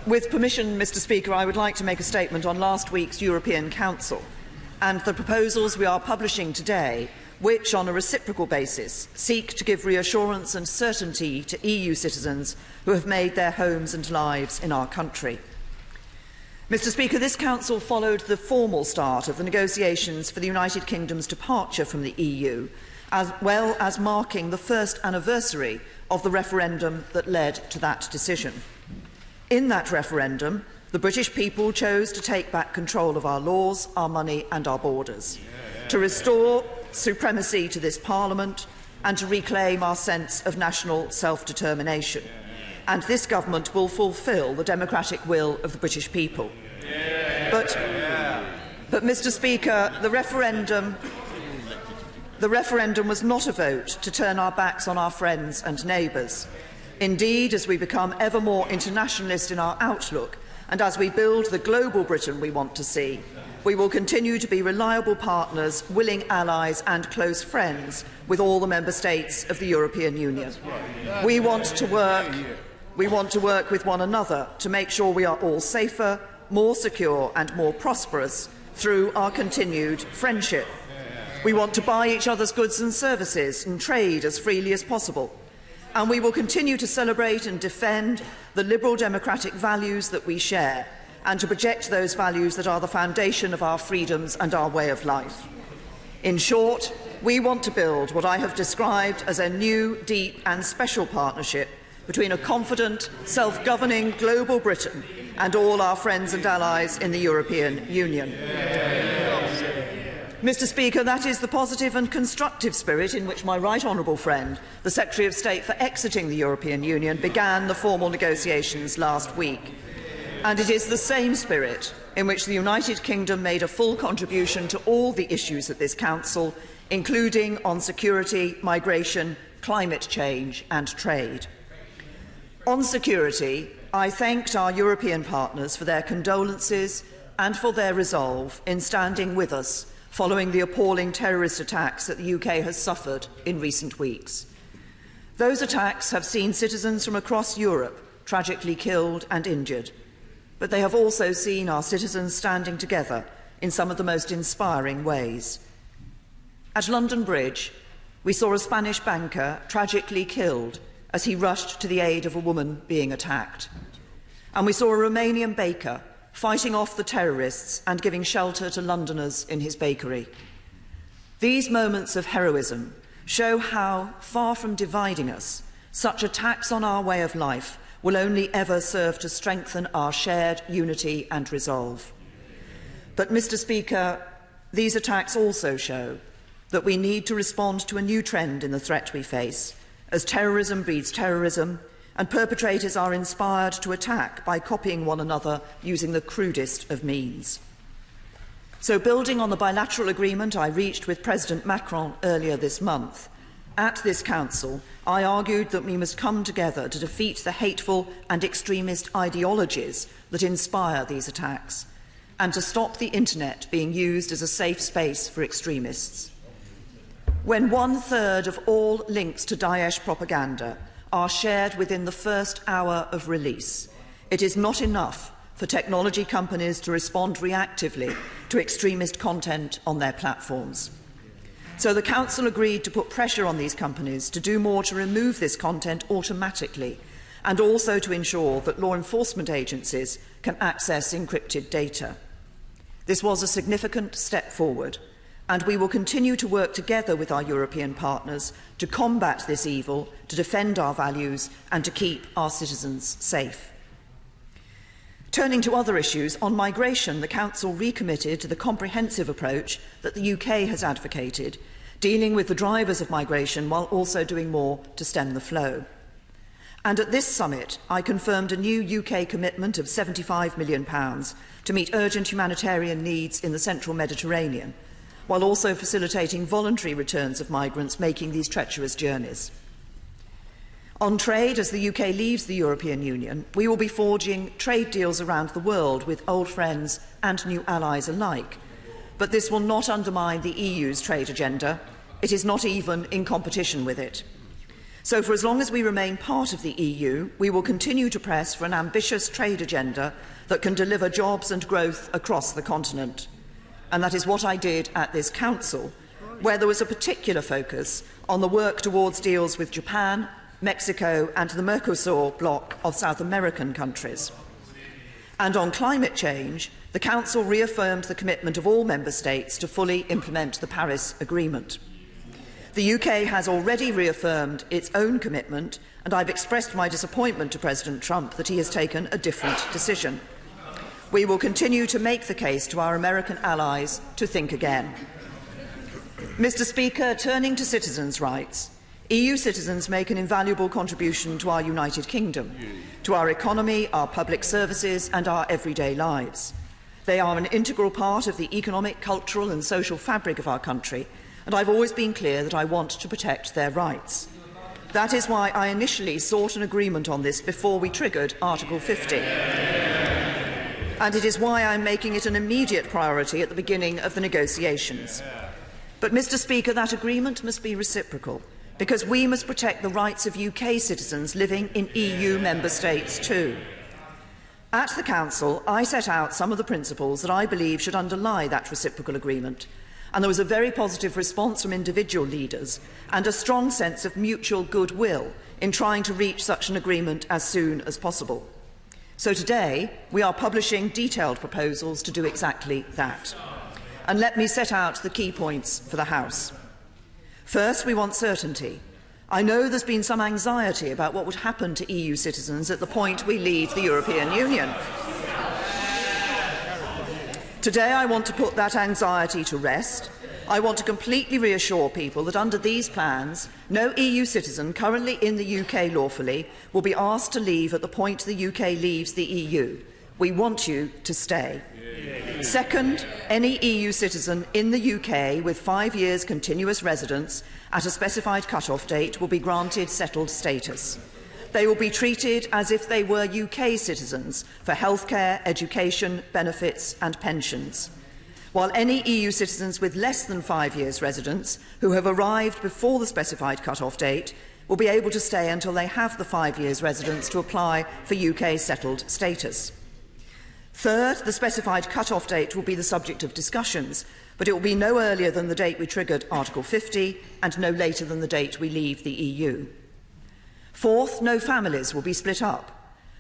With permission, Mr. Speaker, I would like to make a statement on last week's European Council and the proposals we are publishing today, which, on a reciprocal basis, seek to give reassurance and certainty to EU citizens who have made their homes and lives in our country. Mr. Speaker, this Council followed the formal start of the negotiations for the United Kingdom's departure from the EU, as well as marking the first anniversary of the referendum that led to that decision. In that referendum, the British people chose to take back control of our laws, our money and our borders, to restore supremacy to this Parliament and to reclaim our sense of national self-determination. And this government will fulfil the democratic will of the British people. But Mr. Speaker, the referendum was not a vote to turn our backs on our friends and neighbours. Indeed, as we become ever more internationalist in our outlook, and as we build the global Britain we want to see, we will continue to be reliable partners, willing allies and close friends with all the member states of the European Union. We want to work with one another to make sure we are all safer, more secure and more prosperous through our continued friendship. We want to buy each other's goods and services and trade as freely as possible. And we will continue to celebrate and defend the liberal democratic values that we share and to project those values that are the foundation of our freedoms and our way of life. In short, we want to build what I have described as a new, deep and special partnership between a confident, self-governing global Britain and all our friends and allies in the European Union. Mr. Speaker, that is the positive and constructive spirit in which my right honourable friend, the Secretary of State for exiting the European Union, began the formal negotiations last week. And it is the same spirit in which the United Kingdom made a full contribution to all the issues at this Council, including on security, migration, climate change and trade. On security, I thanked our European partners for their condolences and for their resolve in standing with us following the appalling terrorist attacks that the UK has suffered in recent weeks. Those attacks have seen citizens from across Europe tragically killed and injured, but they have also seen our citizens standing together in some of the most inspiring ways. At London Bridge, we saw a Spanish banker tragically killed as he rushed to the aid of a woman being attacked. And we saw a Romanian baker fighting off the terrorists and giving shelter to Londoners in his bakery. These moments of heroism show how, far from dividing us, such attacks on our way of life will only ever serve to strengthen our shared unity and resolve. But, Mr. Speaker, these attacks also show that we need to respond to a new trend in the threat we face, as terrorism breeds terrorism, and perpetrators are inspired to attack by copying one another using the crudest of means. So, building on the bilateral agreement I reached with President Macron earlier this month, at this Council, I argued that we must come together to defeat the hateful and extremist ideologies that inspire these attacks, and to stop the internet being used as a safe space for extremists. When 1/3 of all links to Daesh propaganda are shared within the first hour of release, it is not enough for technology companies to respond reactively to extremist content on their platforms. So the Council agreed to put pressure on these companies to do more to remove this content automatically, and also to ensure that law enforcement agencies can access encrypted data. This was a significant step forward, and we will continue to work together with our European partners to combat this evil, to defend our values and to keep our citizens safe. Turning to other issues, on migration, the Council recommitted to the comprehensive approach that the UK has advocated, dealing with the drivers of migration while also doing more to stem the flow. And at this summit, I confirmed a new UK commitment of £75 million to meet urgent humanitarian needs in the central Mediterranean, while also facilitating voluntary returns of migrants making these treacherous journeys. On trade, as the UK leaves the European Union, we will be forging trade deals around the world with old friends and new allies alike. But this will not undermine the EU's trade agenda. It is not even in competition with it. So for as long as we remain part of the EU, we will continue to press for an ambitious trade agenda that can deliver jobs and growth across the continent. And that is what I did at this Council, where there was a particular focus on the work towards deals with Japan, Mexico and the Mercosur bloc of South American countries. And on climate change, the Council reaffirmed the commitment of all Member States to fully implement the Paris Agreement. The UK has already reaffirmed its own commitment, and I've expressed my disappointment to President Trump that he has taken a different decision. We will continue to make the case to our American allies to think again. Mr. Speaker, turning to citizens' rights, EU citizens make an invaluable contribution to our United Kingdom, to our economy, our public services and our everyday lives. They are an integral part of the economic, cultural and social fabric of our country, and I've always been clear that I want to protect their rights. That is why I initially sought an agreement on this before we triggered Article 50. And it is why I'm making it an immediate priority at the beginning of the negotiations. But, Mr. Speaker, that agreement must be reciprocal, because we must protect the rights of UK citizens living in EU member states too. At the Council, I set out some of the principles that I believe should underlie that reciprocal agreement, and there was a very positive response from individual leaders and a strong sense of mutual goodwill in trying to reach such an agreement as soon as possible. So today, we are publishing detailed proposals to do exactly that. And let me set out the key points for the House. First, we want certainty. I know there's been some anxiety about what would happen to EU citizens at the point we leave the European Union. Today, I want to put that anxiety to rest. I want to completely reassure people that under these plans, no EU citizen currently in the UK lawfully will be asked to leave at the point the UK leaves the EU. We want you to stay. Second, any EU citizen in the UK with 5 years continuous residence at a specified cut-off date will be granted settled status. They will be treated as if they were UK citizens for healthcare, education, benefits and pensions. While any EU citizens with less than 5 years residence who have arrived before the specified cut-off date will be able to stay until they have the 5 years residence to apply for UK settled status. Third, the specified cut-off date will be the subject of discussions, but it will be no earlier than the date we triggered Article 50 and no later than the date we leave the EU. Fourth, no families will be split up.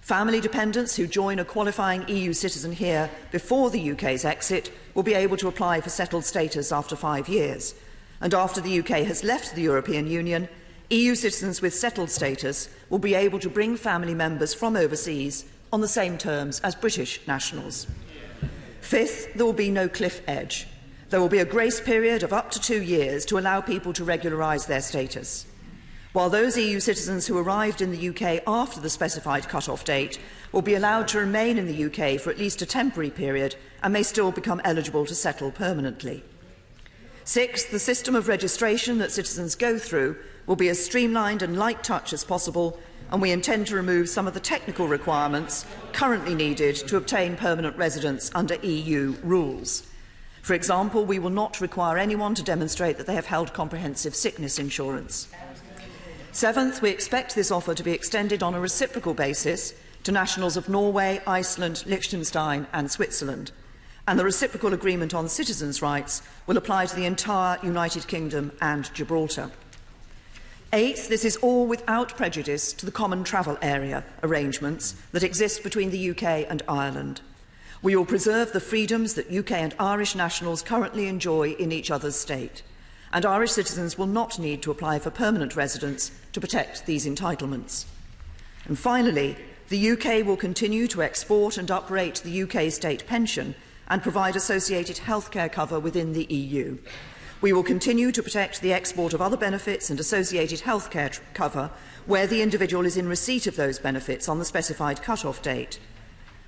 Family dependents who join a qualifying EU citizen here before the UK's exit will be able to apply for settled status after 5 years. And after the UK has left the European Union, EU citizens with settled status will be able to bring family members from overseas on the same terms as British nationals. Fifth, there will be no cliff edge. There will be a grace period of up to 2 years to allow people to regularise their status. While those EU citizens who arrived in the UK after the specified cut-off date will be allowed to remain in the UK for at least a temporary period and may still become eligible to settle permanently. Sixth, the system of registration that citizens go through will be as streamlined and light touch as possible, and we intend to remove some of the technical requirements currently needed to obtain permanent residence under EU rules. For example, we will not require anyone to demonstrate that they have held comprehensive sickness insurance. Seventh, we expect this offer to be extended on a reciprocal basis to nationals of Norway, Iceland, Liechtenstein and Switzerland, and the reciprocal agreement on citizens' rights will apply to the entire United Kingdom and Gibraltar. Eighth, this is all without prejudice to the common travel area arrangements that exist between the UK and Ireland. We will preserve the freedoms that UK and Irish nationals currently enjoy in each other's state, and Irish citizens will not need to apply for permanent residence to protect these entitlements. And finally, the UK will continue to export and uprate the UK state pension and provide associated healthcare cover within the EU. We will continue to protect the export of other benefits and associated healthcare cover where the individual is in receipt of those benefits on the specified cut-off date.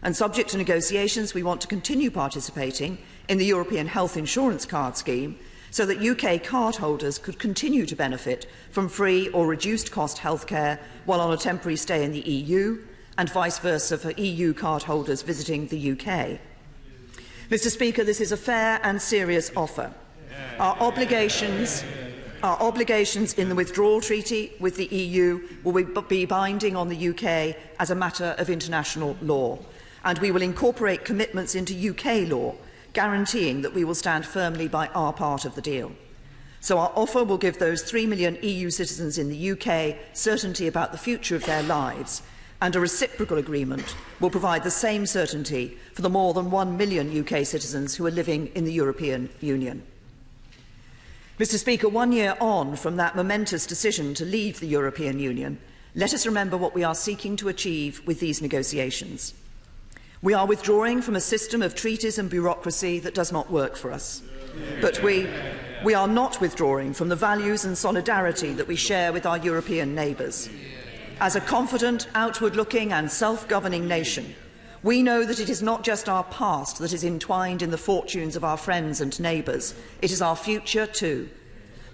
And subject to negotiations, we want to continue participating in the European Health Insurance Card Scheme so that UK cardholders could continue to benefit from free or reduced cost healthcare while on a temporary stay in the EU, and vice versa for EU cardholders visiting the UK. Mr. Speaker, this is a fair and serious offer. Our obligations Our obligations in the withdrawal treaty with the EU will be binding on the UK as a matter of international law, and we will incorporate commitments into UK law, guaranteeing that we will stand firmly by our part of the deal. So our offer will give those 3 million EU citizens in the UK certainty about the future of their lives, and a reciprocal agreement will provide the same certainty for the more than 1 million UK citizens who are living in the European Union. Mr. Speaker, 1 year on from that momentous decision to leave the European Union, let us remember what we are seeking to achieve with these negotiations. We are withdrawing from a system of treaties and bureaucracy that does not work for us. But we are not withdrawing from the values and solidarity that we share with our European neighbours. As a confident, outward-looking and self-governing nation, we know that it is not just our past that is entwined in the fortunes of our friends and neighbours, it is our future too.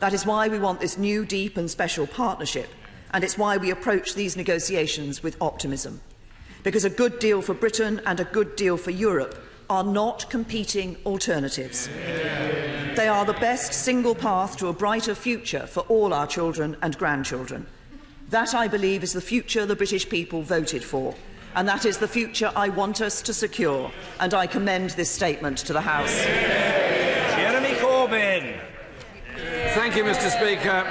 That is why we want this new, deep and special partnership, and it's why we approach these negotiations with optimism. Because a good deal for Britain and a good deal for Europe are not competing alternatives. They are the best single path to a brighter future for all our children and grandchildren. That, I believe, is the future the British people voted for, and that is the future I want us to secure, and I commend this statement to the House. Jeremy Corbyn. Thank you, Mr. Speaker.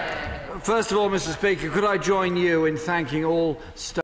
First of all, Mr. Speaker, could I join you in thanking all staff